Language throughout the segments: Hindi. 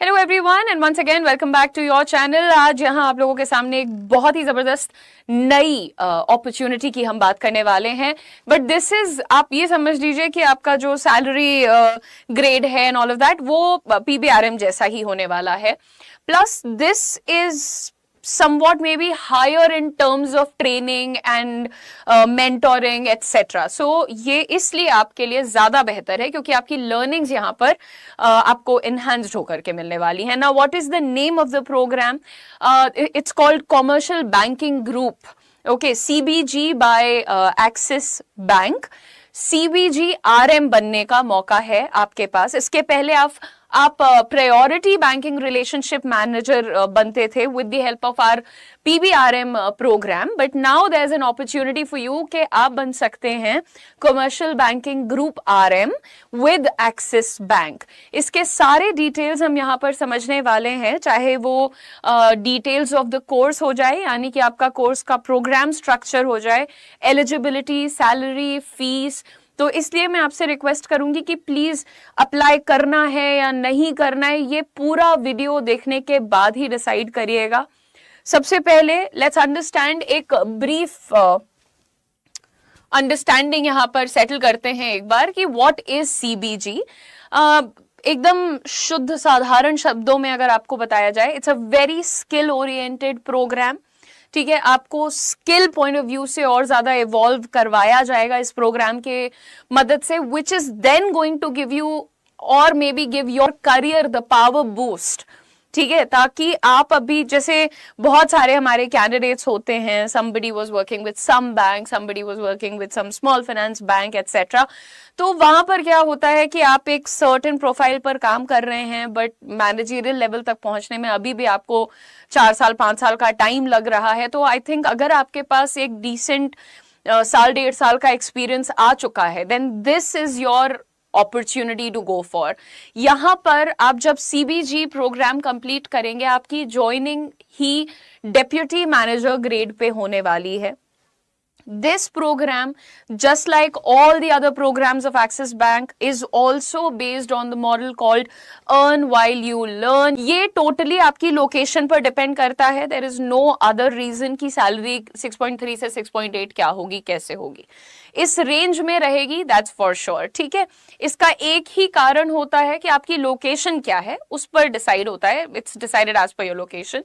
Hello everyone and once again welcome back to your channel. आज यहाँ आप लोगों के सामने एक बहुत ही जबरदस्त नई अपॉर्चुनिटी की हम बात करने वाले हैं। बट दिस इज, आप ये समझ लीजिए कि आपका जो सैलरी ग्रेड है एंड ऑल ऑफ दैट वो पीबीआरएम जैसा ही होने वाला है। Plus this is somewhat maybe higher in terms of training and mentoring etc. So ये इसलिए आपके लिए ज्यादा बेहतर है क्योंकि आपकी learnings यहाँ पर आपको enhanced होकर के मिलने वाली है। Now what is the name of the program? It's called Commercial Banking Group. Okay, CBG by Axis Bank. CBG RM बनने का मौका है आपके पास। इसके पहले आप प्रायोरिटी बैंकिंग रिलेशनशिप मैनेजर बनते थे with the help of our PBRM program, but now there is an opportunity for you कि आप बन सकते हैं commercial banking group RM with Axis Bank. इसके सारे डिटेल्स हम यहाँ पर समझने वाले हैं, चाहे वो डिटेल्स ऑफ द कोर्स हो जाए, यानी कि आपका कोर्स का प्रोग्राम स्ट्रक्चर हो जाए, एलिजिबिलिटी, सैलरी, फीस। तो इसलिए मैं आपसे रिक्वेस्ट करूंगी कि प्लीज अप्लाई करना है या नहीं करना है ये पूरा वीडियो देखने के बाद ही डिसाइड करिएगा। सबसे पहले लेट्स अंडरस्टैंड, एक ब्रीफ अंडरस्टैंडिंग यहां पर सेटल करते हैं एक बार कि व्हाट इज सीबीजी। एकदम शुद्ध साधारण शब्दों में अगर आपको बताया जाए, it's a very skill oriented program. ठीक है, आपको स्किल पॉइंट ऑफ व्यू से और ज्यादा इवॉल्व करवाया जाएगा इस प्रोग्राम के मदद से, which is then going to give you और maybe give your career the power boost. ठीक है, ताकि आप अभी जैसे बहुत सारे हमारे कैंडिडेट्स होते हैं, somebody was working with some bank, somebody was working with some small finance bank etc. तो वहां पर क्या होता है कि आप एक सर्टेन प्रोफाइल पर काम कर रहे हैं, बट मैनेजरियल लेवल तक पहुंचने में अभी भी आपको 4 साल 5 साल का टाइम लग रहा है। तो आई थिंक अगर आपके पास एक डिसेंट साल 1.5 साल का एक्सपीरियंस आ चुका है, then this is your opportunity to go for. यहां पर आप जब सीबीजी प्रोग्राम कंप्लीट करेंगे, आपकी ज्वाइनिंग ही डेप्यूटी मैनेजर ग्रेड पे होने वाली है। This program, just like all the other programs of Axis Bank, is also based on the model called earn while you learn. ये totally आपकी लोकेशन पर डिपेंड करता है। There is no other reason कि सैलरी 6.3 से 6.8 क्या होगी, कैसे होगी, इस रेंज में रहेगी, दैट्स फॉर श्योर। ठीक है, इसका एक ही कारण होता है कि आपकी लोकेशन क्या है, उस पर डिसाइड होता है। It's decided as per your location,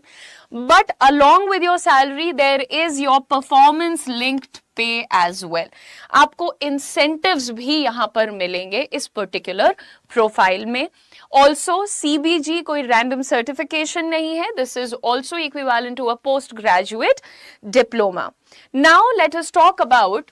but along with your salary there is your performance linked pay as well. आपको इंसेंटिव्स भी यहां पर मिलेंगे इस पर्टिकुलर प्रोफाइल में। ऑल्सो सीबीजी कोई रैंडम सर्टिफिकेशन नहीं है, this is also equivalent to a post graduate diploma. Now let us talk about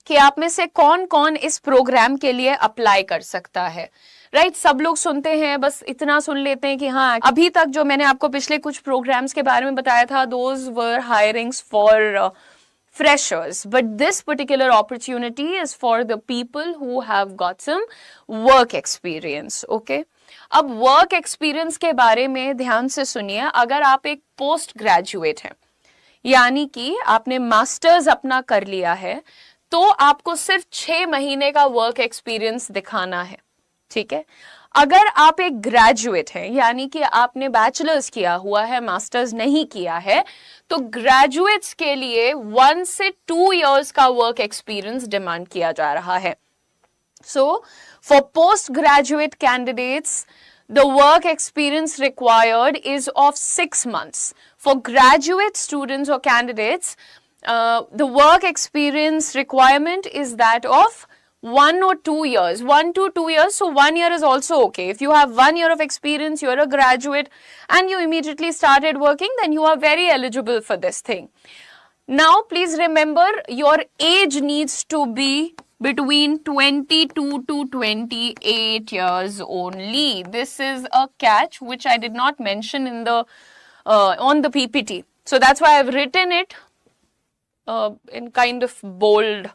कि आप में से कौन कौन इस प्रोग्राम के लिए अप्लाई कर सकता है। राइट, सब लोग सुनते हैं, बस इतना सुन लेते हैं कि हाँ, अभी तक जो मैंने आपको पिछले कुछ प्रोग्राम्स के बारे में बताया था, those were hirings for freshers, but this particular opportunity is for the people who have got some work experience. Okay, अब work experience के बारे में ध्यान से सुनिए। अगर आप एक पोस्ट ग्रेजुएट हैं, यानी कि आपने मास्टर्स अपना कर लिया है, तो आपको सिर्फ 6 महीने का वर्क एक्सपीरियंस दिखाना है। ठीक है, अगर आप एक ग्रेजुएट हैं, यानी कि आपने बैचलर्स किया हुआ है, मास्टर्स नहीं किया है, तो ग्रेजुएट्स के लिए 1 से 2 इयर्स का वर्क एक्सपीरियंस डिमांड किया जा रहा है। So for post graduate candidates the work experience required is of 6 months. For graduate students or candidates, the work experience requirement is that of 1 or 2 years. 1 to 2 years, so 1 year is also okay. If you have 1 year of experience, you're a graduate and you immediately started working, then you are very eligible for this thing. Now please remember, your age needs to be between 22 to 28 years only. This is a catch which I did not mention in the on the PPT, so that's why I've written it in kind of bold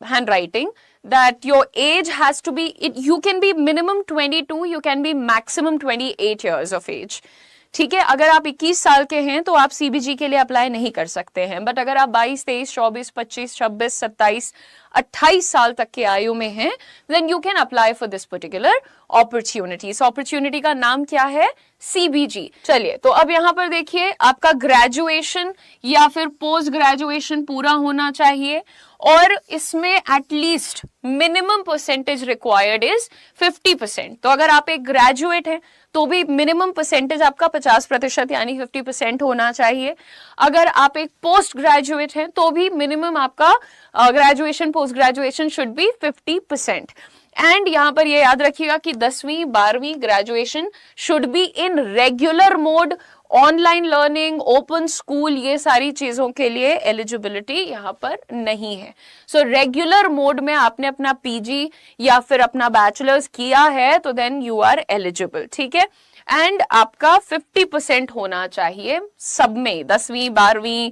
handwriting, that your age has to be, you can be minimum 22, you can be maximum 28 years of age. ठीक है, अगर आप 21 साल के हैं तो आप सीबीजी के लिए अप्लाई नहीं कर सकते हैं, बट अगर आप 22, 23, 24, 25, 26, 27, 28 साल तक के आयु में हैं, then you can apply for this particular opportunity. इस अपॉर्चुनिटी का नाम क्या है? सीबीजी। चलिए, तो अब यहां पर देखिए, आपका ग्रेजुएशन या फिर पोस्ट ग्रेजुएशन पूरा होना चाहिए और इसमें at least minimum percentage required is 50%। तो अगर आप एक ग्रेजुएट हैं तो भी मिनिमम परसेंटेज आपका 50% यानी 50% होना चाहिए। अगर आप एक पोस्ट ग्रेजुएट हैं तो भी मिनिमम आपका graduation post graduation should be 50%। And यहां पर ये याद रखिएगा कि 10वीं 12वीं graduation should be in regular mode, online learning, open school, ये सारी चीजों के लिए एलिजिबिलिटी यहाँ पर नहीं है। सो रेगुलर मोड में आपने अपना पीजी या फिर अपना बैचलर्स किया है तो देन यू आर एलिजिबल, ठीक है। एंड आपका 50% होना चाहिए सब में, 10वीं 12वीं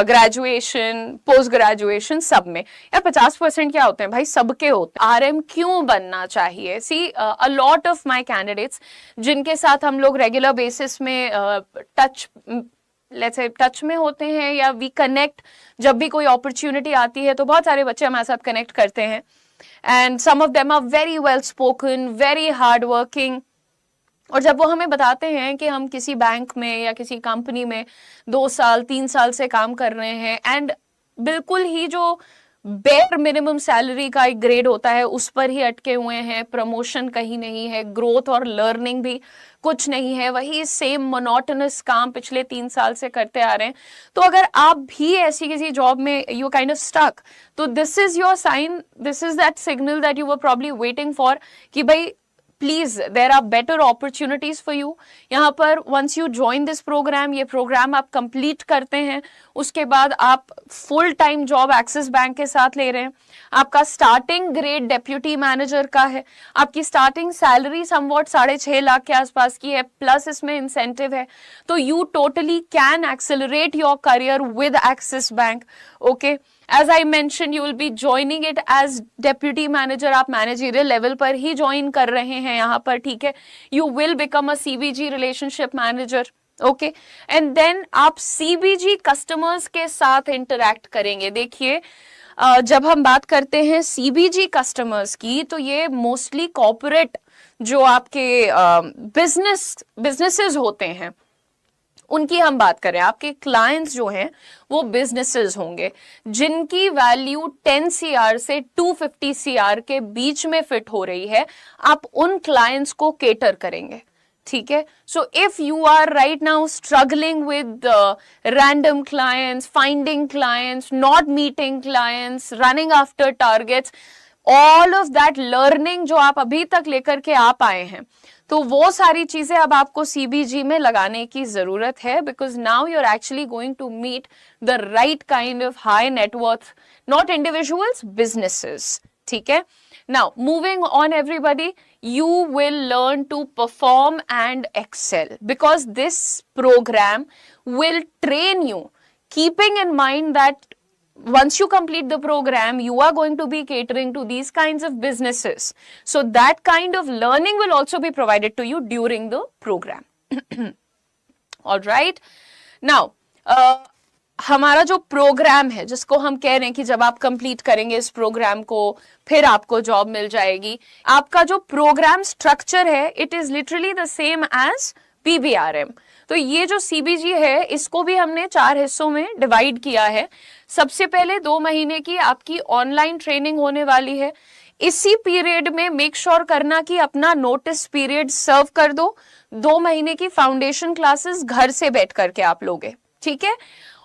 ग्रेजुएशन पोस्ट ग्रेजुएशन सब में। या 50% क्या होते हैं भाई? सबके होते हैं। आरएम क्यों बनना चाहिए? See a lot of my candidates जिनके साथ हम लोग रेगुलर बेसिस में टच में होते हैं या वी कनेक्ट, जब भी कोई अपॉर्चुनिटी आती है तो बहुत सारे बच्चे हमारे साथ कनेक्ट करते हैं and some of them are very well spoken, very hard working, और जब वो हमें बताते हैं कि हम किसी बैंक में या किसी कंपनी में 2 साल 3 साल से काम कर रहे हैं एंड बिल्कुल ही जो बेयर मिनिमम सैलरी का एक ग्रेड होता है उस पर ही अटके हुए हैं, प्रमोशन कहीं नहीं है, ग्रोथ और लर्निंग भी कुछ नहीं है, वही सेम मोनोटोनस काम पिछले 3 साल से करते आ रहे हैं, तो अगर आप भी ऐसी किसी जॉब में यू काइंड ऑफ स्टक, तो this is your sign, this is that signal that you were probably waiting for कि भाई please there are better opportunities for you. यहाँ पर once you join this program, ये प्रोग्राम आप कंप्लीट करते हैं, उसके बाद आप full time job Axis Bank के साथ ले रहे हैं, आपका स्टार्टिंग ग्रेड डेप्यूटी मैनेजर का है, आपकी स्टार्टिंग सैलरी समवॉट 6.5 लाख के आसपास की है, प्लस इसमें इंसेंटिव है, तो you totally can accelerate your career with Axis bank. Okay, As I mentioned, you will be joining it as deputy manager. आप managerial level पर ही join कर रहे हैं यहाँ पर, ठीक है। You will become a CBG relationship manager. Okay, and then आप CBG customers के साथ interact करेंगे। देखिए, जब हम बात करते हैं CBG customers की, तो ये mostly corporate जो आपके businesses होते हैं उनकी हम बात करें। आपके क्लाइंट्स जो हैं वो बिजनेसेस होंगे जिनकी वैल्यू 10 CR से 250 CR के बीच में फिट हो रही है, आप उन क्लाइंट्स को केटर करेंगे, ठीक है। So if you are right now struggling with random clients, finding clients, not meeting clients, running after targets, all of that learning जो आप अभी तक लेकर के आ पाए हैं, तो वो सारी चीजें अब आपको सीबीजी में लगाने की जरूरत है, because now you are actually going to meet the right kind of high net worth, not individuals, businesses, ठीक है। Now moving on everybody, you will learn to perform and excel because this program will train you, keeping in mind that once you complete the program, you are going to be catering to these kinds of businesses. So that kind of learning will also be provided to you during the program. All right. Now, हमारा जो प्रोग्राम है जिसको हम कह रहे हैं कि जब आप कंप्लीट करेंगे इस प्रोग्राम को फिर आपको जॉब मिल जाएगी, आपका जो प्रोग्राम स्ट्रक्चर है it is literally the same as PBRM. तो ये जो सीबीजी है इसको भी हमने 4 हिस्सों में डिवाइड किया है। सबसे पहले 2 महीने की आपकी ऑनलाइन ट्रेनिंग होने वाली है। इसी पीरियड में मेक श्योर करना कि अपना नोटिस पीरियड सर्व कर दो। 2 महीने की फाउंडेशन क्लासेस घर से बैठ करके आप लोगे, ठीक है।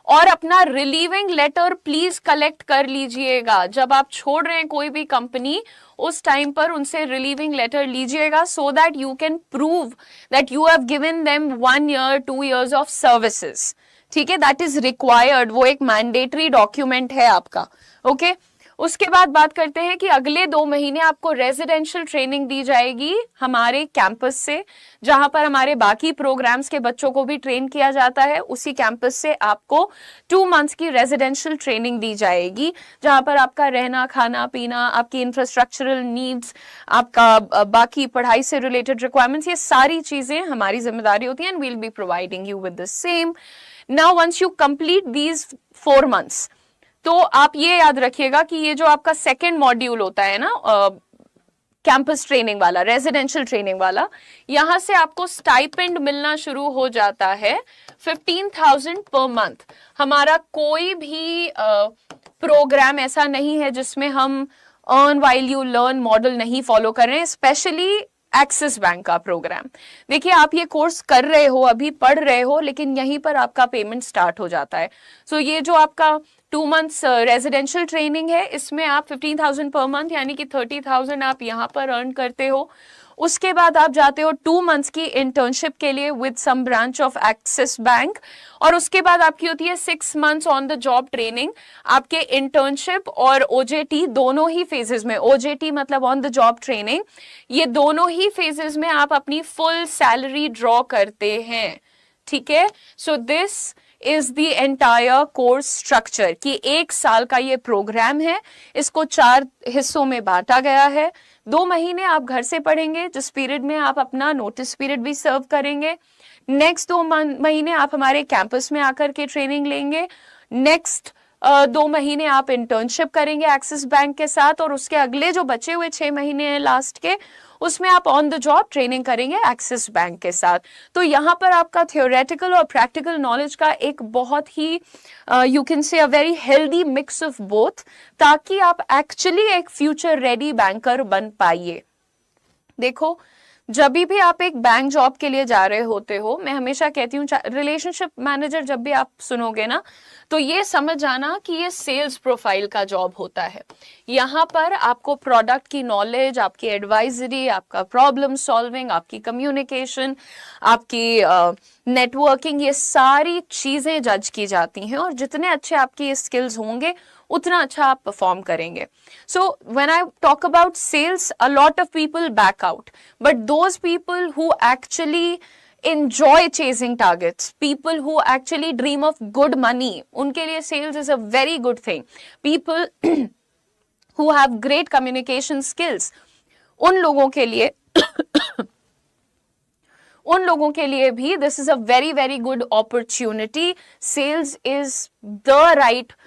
और अपना रिलीविंग लेटर प्लीज कलेक्ट कर लीजिएगा। जब आप छोड़ रहे हैं कोई भी कंपनी उस टाइम पर उनसे रिलीविंग लेटर लीजिएगा, so that you can prove that you have given them 1 year 2 years of services, ठीक है। दैट इज रिक्वायर्ड, वो एक मैंडेटरी डॉक्यूमेंट है आपका, ओके। उसके बाद बात करते हैं कि अगले 2 महीने आपको रेजिडेंशियल ट्रेनिंग दी जाएगी हमारे कैंपस से, जहां पर हमारे बाकी प्रोग्राम्स के बच्चों को भी ट्रेन किया जाता है। उसी कैंपस से आपको 2 मंथ्स की रेजिडेंशियल ट्रेनिंग दी जाएगी, जहां पर आपका रहना, खाना पीना, आपकी इंफ्रास्ट्रक्चरल नीड्स, आपका बाकी पढ़ाई से रिलेटेड रिक्वायरमेंट्स, ये सारी चीजें हमारी जिम्मेदारी होती है, and we'll be providing you with the same. Now once you complete these 4 months, तो आप ये याद रखिएगा कि ये जो आपका सेकेंड मॉड्यूल होता है ना, कैंपस ट्रेनिंग वाला, रेजिडेंशियल ट्रेनिंग वाला, यहां से आपको स्टाइपेंड मिलना शुरू हो जाता है 15,000 पर मंथ। हमारा कोई भी प्रोग्राम ऐसा नहीं है जिसमें हम earn while you learn model नहीं फॉलो कर रहे हैं, स्पेशली एक्सिस बैंक का प्रोग्राम। देखिए, आप ये कोर्स कर रहे हो, अभी पढ़ रहे हो, लेकिन यहीं पर आपका पेमेंट स्टार्ट हो जाता है। सो ये जो आपका 2 मंथ्स रेजिडेंशियल ट्रेनिंग है, इसमें आप 15,000 पर मंथ यानी कि 30,000 आप यहाँ पर अर्न करते हो। उसके बाद आप जाते हो 2 मंथ्स की इंटर्नशिप के लिए with some branch of Axis Bank, और उसके बाद आपकी होती है 6 months on the job training. आपके इंटर्नशिप और ओजेटी दोनों ही फेजेस में, ओजेटी मतलब ऑन द जॉब ट्रेनिंग, ये दोनों ही फेजेस में आप अपनी फुल सैलरी ड्रॉ करते हैं। ठीक है, so this is the entire course structure कि 1 साल का ये प्रोग्राम है। इसको 4 हिस्सों में बांटा गया है। 2 महीने आप घर से पढ़ेंगे, जिस पीरियड में आप अपना नोटिस पीरियड भी सर्व करेंगे। नेक्स्ट 2 महीने आप हमारे कैंपस में आकर के ट्रेनिंग लेंगे। नेक्स्ट 2 महीने आप इंटर्नशिप करेंगे एक्सिस बैंक के साथ, और उसके अगले जो बचे हुए 6 महीने हैं लास्ट के, उसमें आप ऑन द जॉब ट्रेनिंग करेंगे एक्सिस बैंक के साथ। तो यहाँ पर आपका थियोरेटिकल और प्रैक्टिकल नॉलेज का एक बहुत ही you can say a very healthy mix of both, ताकि आप एक्चुअली एक फ्यूचर रेडी बैंकर बन पाइए। देखो, जब भी आप एक बैंक जॉब के लिए जा रहे होते हो, मैं हमेशा कहती हूँ, रिलेशनशिप मैनेजर जब भी आप सुनोगे ना, तो ये समझ जाना कि ये सेल्स प्रोफाइल का जॉब होता है। यहाँ पर आपको प्रोडक्ट की नॉलेज, आपकी एडवाइजरी, आपका प्रॉब्लम सॉल्विंग, आपकी कम्युनिकेशन, आपकी नेटवर्किंग, ये सारी चीजें जज की जाती हैं, और जितने अच्छे आपकी ये स्किल्स होंगे उतना अच्छा आप परफॉर्म करेंगे। So when I talk about sales, a lot of people back out, but those people who actually enjoy chasing targets, people who actually dream of good money, उनके लिए sales is a very good thing. People who have great communication skills, उन लोगों के लिए उन लोगों के लिए भी this is a very very good opportunity. Sales is the right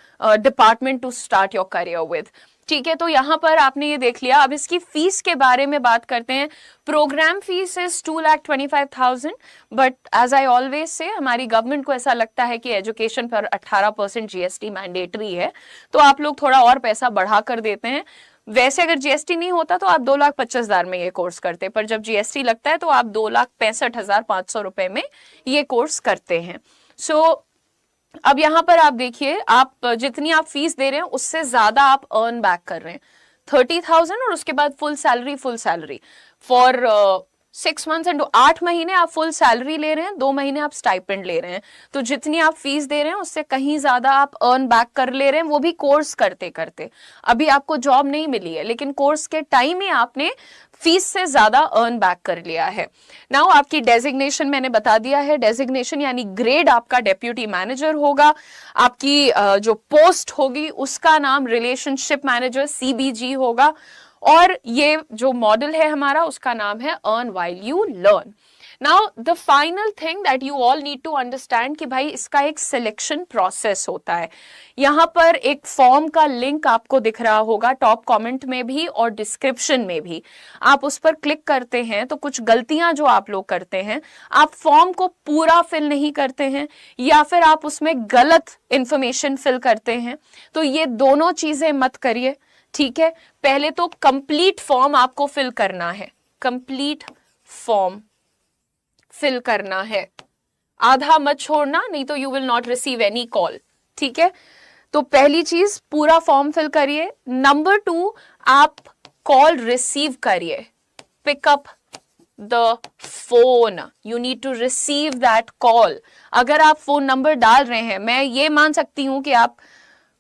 department to start your career with. ठीक है, तो यहाँ पर आपने ये देख लिया। अब इसकी फीस के बारे में बात करते हैं। Program fees is 2,25,000, but as I always say, हमारी गवर्नमेंट को ऐसा लगता है कि एजुकेशन पर 18% जीएसटी मैंडेटरी है, तो आप लोग थोड़ा और पैसा बढ़ा कर देते हैं। वैसे अगर जीएसटी नहीं होता तो आप 2,25,000 में ये कोर्स करते, पर जब जीएसटी लगता है तो आप 2,65,500 रुपए में ये कोर्स करते हैं। सो अब यहां पर आप देखिए, आप जितनी आप फीस दे रहे हैं उससे ज्यादा आप अर्न बैक कर रहे हैं, 30,000, और उसके बाद full salary for 6 months and 8 महीने आप फुल सैलरी ले रहे हैं, 2 महीने आप स्टाइपेंड ले रहे हैं। तो जितनी आप फीस दे रहे हैं उससे कहीं ज्यादा आप अर्न बैक कर ले रहे हैं, वो भी कोर्स करते करते। अभी आपको जॉब नहीं मिली है, लेकिन कोर्स के टाइम ही आपने फीस से ज्यादा अर्न बैक कर लिया है। नाउ आपकी डेजिग्नेशन मैंने बता दिया है। डेजिग्नेशन यानी ग्रेड आपका डेप्यूटी मैनेजर होगा। आपकी जो पोस्ट होगी उसका नाम रिलेशनशिप मैनेजर CBG होगा, और ये जो मॉडल है हमारा उसका नाम है earn while you learn. Now the final thing that you all need to understand कि भाई इसका एक सिलेक्शन प्रोसेस होता है। यहाँ पर एक फॉर्म का लिंक आपको दिख रहा होगा टॉप कमेंट में भी और डिस्क्रिप्शन में भी। आप उस पर क्लिक करते हैं तो कुछ गलतियां जो आप लोग करते हैं, आप फॉर्म को पूरा फिल नहीं करते हैं, या फिर आप उसमें गलत इंफॉर्मेशन फिल करते हैं। तो ये दोनों चीजें मत करिए, ठीक है। पहले तो कंप्लीट फॉर्म आपको फिल करना है, कंप्लीट फॉर्म फिल करना है, आधा मत छोड़ना, नहीं तो you will not receive any call, ठीक है। तो पहली चीज पूरा फॉर्म फिल करिए। नंबर 2, आप कॉल रिसीव करिए, pickup the phone, you need to receive that call. अगर आप फोन नंबर डाल रहे हैं, मैं ये मान सकती हूं कि आप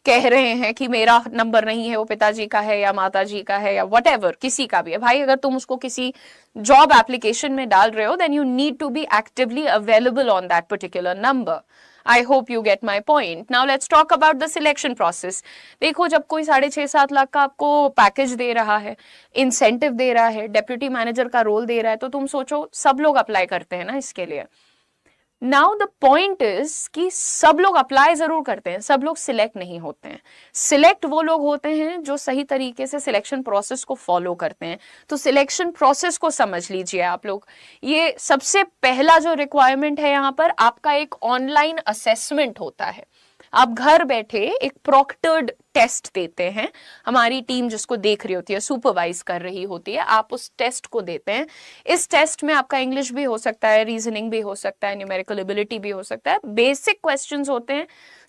कह रहे हैं कि मेरा नंबर नहीं है, वो पिताजी का है या माताजी का है या व्हाटएवर, किसी का भी है भाई, अगर तुम उसको किसी जॉब एप्लीकेशन में डाल रहे हो then you need to be actively available on that particular number. I hope you get my point. Now let's talk about the selection process. देखो, जब कोई 6.5-7 लाख का आपको पैकेज दे रहा है, इंसेंटिव दे रहा है, डेप्यूटी मैनेजर का रोल दे रहा है, तो तुम सोचो सब लोग अप्लाई करते हैं ना इसके लिए. नाउ द पॉइंट इज कि सब लोग अप्लाई जरूर करते हैं, सब लोग सिलेक्ट नहीं होते हैं. सिलेक्ट वो लोग होते हैं जो सही तरीके से सिलेक्शन प्रोसेस को फॉलो करते हैं. तो सिलेक्शन प्रोसेस को समझ लीजिए आप लोग. ये सबसे पहला जो रिक्वायरमेंट है यहाँ पर, आपका एक ऑनलाइन असेसमेंट होता है. आप घर बैठे एक प्रॉक्टर्ड टेस्ट देते हैं. हमारी टीम जिसको देख रही होती है, सुपरवाइज कर रही होती है, आप उस टेस्ट को देते हैं. इस टेस्ट में आपका इंग्लिश भी हो सकता है, रीजनिंग भी हो सकता है, न्यूमेरिकल एबिलिटी भी हो सकता है. बेसिक क्वेश्चंस होते हैं,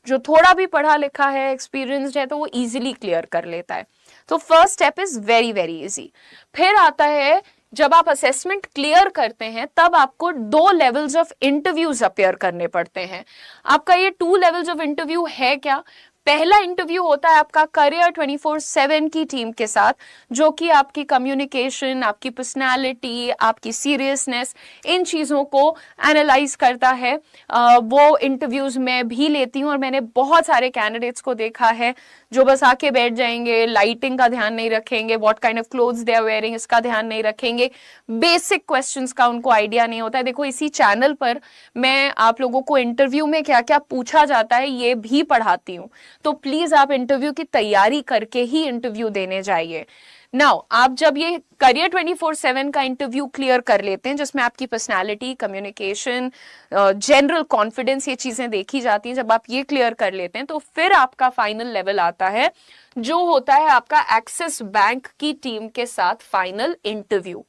जो थोड़ा भी पढ़ा लिखा है, एक्सपीरियंस्ड है, तो वो इजीली क्लियर कर लेता है. तो first step is very very easy. फिर आता है, जब आप असेसमेंट क्लियर करते हैं तब आपको 2 लेवल्स ऑफ इंटरव्यूज अपेयर करने पड़ते हैं. आपका ये 2 लेवल्स ऑफ इंटरव्यू है क्या? पहला इंटरव्यू होता है आपका करियर 24/7 की टीम के साथ, जो कि आपकी कम्युनिकेशन, आपकी पर्सनालिटी, आपकी सीरियसनेस, इन चीज़ों को एनालाइज करता है. वो इंटरव्यूज मैं भी लेती हूँ और मैंने बहुत सारे कैंडिडेट्स को देखा है जो बस आके बैठ जाएंगे, लाइटिंग का ध्यान नहीं रखेंगे, what kind of clothes they are wearing इसका ध्यान नहीं रखेंगे, बेसिक क्वेश्चंस का उनको आइडिया नहीं होता है. देखो, इसी चैनल पर मैं आप लोगों को इंटरव्यू में क्या क्या पूछा जाता है ये भी पढ़ाती हूँ. तो प्लीज आप इंटरव्यू की तैयारी करके ही इंटरव्यू देने जाइए. नाउ, आप जब ये करियर 24/7 का इंटरव्यू क्लियर कर लेते हैं, जिसमें आपकी पर्सनालिटी, कम्युनिकेशन, जनरल कॉन्फिडेंस, ये चीजें देखी जाती हैं, जब आप ये क्लियर कर लेते हैं तो फिर आपका फाइनल लेवल आता है, जो होता है आपका एक्सिस बैंक की टीम के साथ फाइनल इंटरव्यू.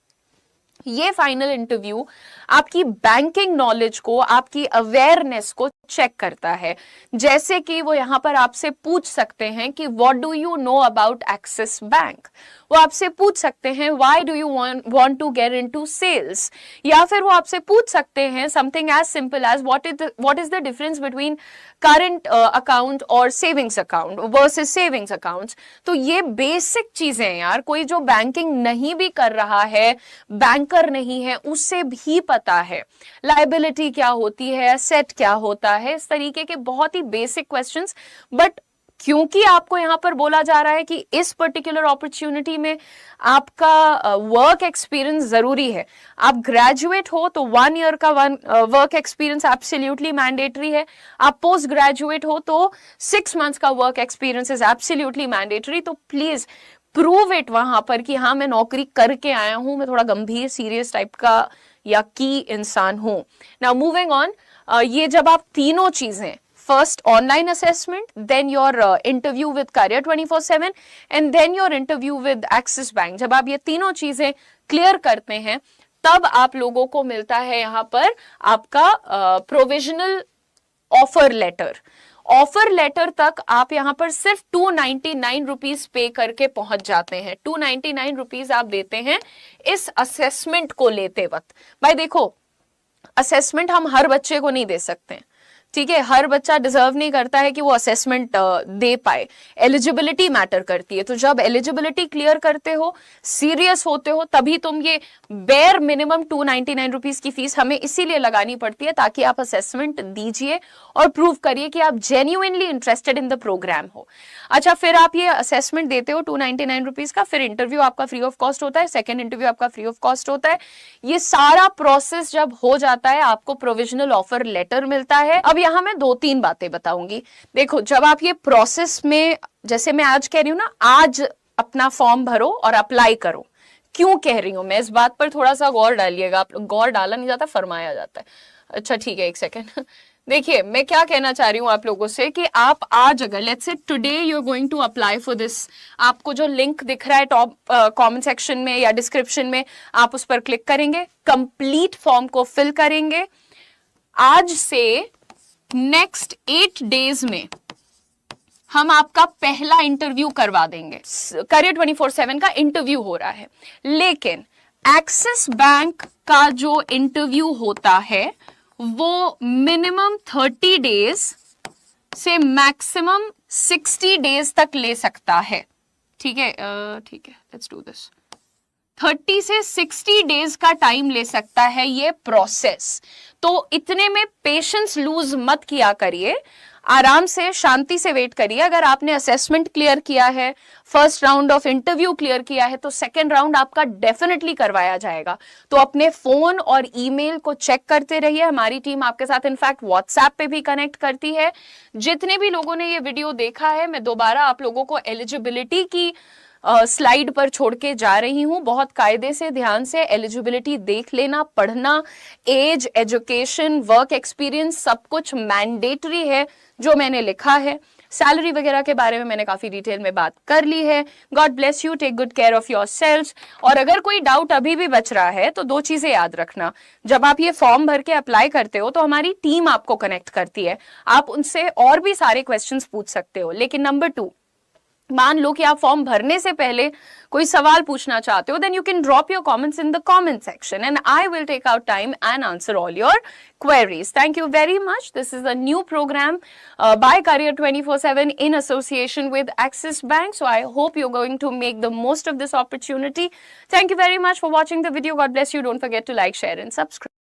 ये फाइनल इंटरव्यू आपकी बैंकिंग नॉलेज को, आपकी अवेयरनेस को चेक करता है. जैसे कि वो यहां पर आपसे पूछ सकते हैं कि what do you know about Axis Bank. वो आपसे पूछ सकते हैं why do you want to get into sales, या फिर वो आपसे पूछ सकते हैं something as simple as what is the difference between current account और savings account versus savings accounts. तो ये बेसिक चीजें हैं यार, कोई जो बैंकिंग नहीं भी कर रहा है, बैंकर नहीं है, उससे भी पता है लायबिलिटी क्या होती है, एसेट क्या होता है, इस तरीके के बहुत ही बेसिक क्वेश्चंस. बट क्योंकि आपको यहां पर बोला जा रहा है कि इस पर्टिकुलर अपॉर्चुनिटी में आपका वर्क एक्सपीरियंस जरूरी है, आप ग्रेजुएट हो तो 1 ईयर का वर्क एक्सपीरियंस एब्सोल्युटली मैंडेटरी है, आप पोस्ट ग्रेजुएट हो तो 6 मंथ्स का work experience is absolutely mandatory. तो प्लीज प्रूव इट वहां पर कि हाँ, मैं नौकरी करके आया हूं, मैं थोड़ा गंभीर सीरियस टाइप का या की इंसान हूं. नाउ मूविंग ऑन, ये जब आप तीनों चीजें, first online assessment, then your interview with Career 24/7 and then your interview with Axis Bank, जब आप ये तीनों चीजें क्लियर करते हैं तब आप लोगों को मिलता है यहाँ पर आपका provisional offer letter. Offer letter तक आप यहाँ पर सिर्फ 299 रुपीज पे करके पहुंच जाते हैं. 299 रुपीज आप देते हैं इस असेसमेंट को लेते वक्त. भाई देखो, असेसमेंट हम हर बच्चे को नहीं दे सकते हैं, ठीक है, हर बच्चा डिजर्व नहीं करता है कि वो असेसमेंट दे पाए. एलिजिबिलिटी मैटर करती है. तो जब एलिजिबिलिटी क्लियर करते हो, सीरियस होते हो, तभी तुम ये बेयर मिनिमम 299 रुपीज की फीस हमें इसीलिए लगानी पड़ती है ताकि आप असेसमेंट दीजिए और प्रूव करिए कि आप genuinely interested in the program हो. अच्छा, फिर आप ये असेसमेंट देते हो 299 रुपीज का, फिर इंटरव्यू आपका फ्री ऑफ कॉस्ट होता है, सेकेंड इंटरव्यू आपका फ्री ऑफ कॉस्ट होता है. ये सारा प्रोसेस जब हो जाता है, आपको प्रोविजनल ऑफर लेटर मिलता है. अब यहाँ मैं 2-3 बातें बताऊंगी. देखो, जब आप ये प्रोसेस में, जैसे मैं आज कह रही हूं ना, आज अपना फॉर्म भरो और अप्लाई करो. क्यों कह रही हूं मैं, इस बात पर थोड़ा सा गौर डालिएगा. आप गौर डाला नहीं जाता, फरमाया जाता है. अच्छा ठीक है, एक सेकेंड. देखिए, मैं क्या कहना चाह रही हूँ आप लोगों से कि आप आज, अगर let's say today you are going to apply for this, आपको जो लिंक दिख रहा है टॉप कमेंट सेक्शन में या डिस्क्रिप्शन में, आप उस पर क्लिक करेंगे, कंप्लीट फॉर्म को फिल करेंगे. आज से नेक्स्ट 8 डेज में हम आपका पहला इंटरव्यू करवा देंगे. करियर 24/7 का इंटरव्यू हो रहा है, लेकिन एक्सिस बैंक का जो इंटरव्यू होता है वो मिनिमम 30 डेज से मैक्सिमम 60 डेज तक ले सकता है। ठीक है, ठीक है, लेट्स डू दिस। 30 से 60 डेज का टाइम ले सकता है ये प्रोसेस। तो इतने में पेशेंस लूज मत किया करिए, आराम से शांति से वेट करिए। अगर आपने असेसमेंट क्लियर किया है, first round of interview clear किया है, तो सेकंड राउंड आपका डेफिनेटली करवाया जाएगा। तो अपने फोन और ईमेल को चेक करते रहिए। हमारी टीम आपके साथ इनफैक्ट व्हाट्सएप पे भी कनेक्ट करती है। जितने भी लोगों ने ये वीडियो देखा है, मैं दोबारा आप लोगों को एलिजिबिलिटी की स्लाइड पर छोड़ के जा रही हूं। बहुत कायदे से, ध्यान से एलिजिबिलिटी देख लेना, पढ़ना, एज, एजुकेशन, वर्क एक्सपीरियंस सब कुछ मैंडेटरी है जो मैंने लिखा है। सैलरी वगैरह के बारे में मैंने काफी डिटेल में बात कर ली है। God bless you, take good care of yourselves. और अगर कोई डाउट अभी भी बच रहा है तो 2 चीजें याद रखना। जब आप ये फॉर्म भर के अप्लाई करते हो तो हमारी टीम आपको कनेक्ट करती है, आप उनसे और भी सारे क्वेश्चंस पूछ सकते हो। लेकिन नंबर 2, मान लो कि आप फॉर्म भरने से पहले कोई सवाल पूछना चाहते हो, then you can drop your comments in the comment section and I will take out time and answer all your queries. Thank you very much. This is a new program by Career 24/7 in association with Axis Bank. So I hope you're going to make the most of this opportunity. Thank you very much for watching the video. God bless you. Don't forget to like, share and subscribe.